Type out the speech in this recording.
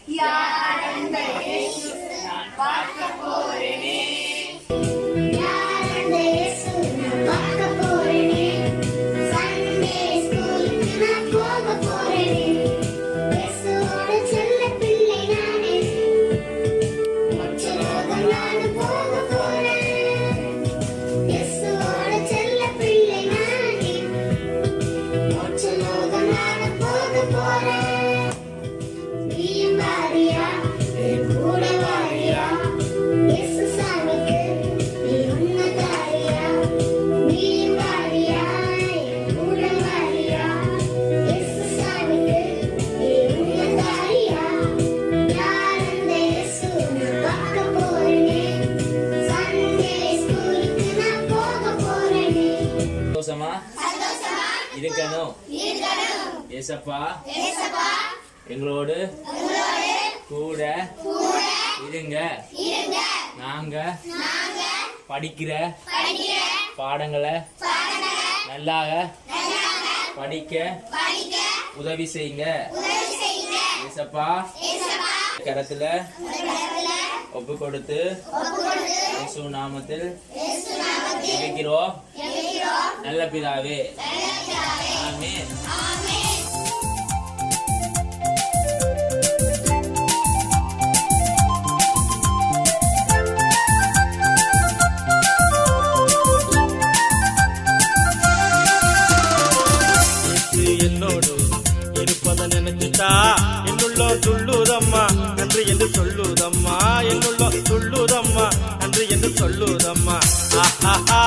யார் அந்த இயேசு நான் பார்க்க போறேனே. யார் அந்த இயேசு நான் பார்க்க போறேனே. சண்டே ஸ்கூலுக்கு நான் போக போறேனே. இயேசுவோட செல்ல பிள்ளை நானே. மொச்சலோகம் நான் போக போறேன். இயேசுவோட செல்ல பிள்ளை நானே. மொச்சலோகம் நான் போக போறேன். நீயும் வாரியா என் கூட வாரியா. இயேசு சாமிக்கு நீ உன்னதாரியா. நீயும் வாரியா என் கூட வாரியா. இயேசு சாமிக்கு நீ உன்னதாரியா. யார் அந்த இயேசு நான் பார்க்க போறேனே. சண்டே ஸ்கூலுக்கு நான் போக போறேனே. சந்தோஷமா இருக்கணும். ஏசப்பா எங்களோடு கூட இருங்க. நாங்க படிக்கிற பாடங்களை நல்லாக படிக்க உதவி செய்யுங்க. ஏசப்பா கரத்துல ஒப்பு கொடுத்து இயேசு நாமத்தில் ஜெபிக்கிறோம் நல்ல பிதாவே. ஆமென். என்னோடு இருப்பதை நினைச்சுட்டா என்னுள்ள துள்ளுதம்மா நன்றி என்று சொல்லுதம்மா. என்னுள்ள துள்ளுதம்மா நன்றி என்று சொல்லுதம்மா. ஆஹா